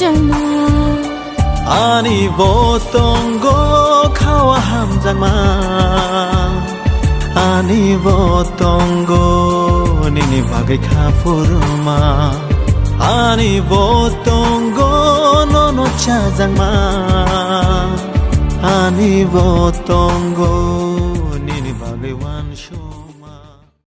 jangma ani botongo khawa ham jangma ani botongo nini bagai khafurma ani botongo nono cha jangma ani botongo nini bagai wan shoma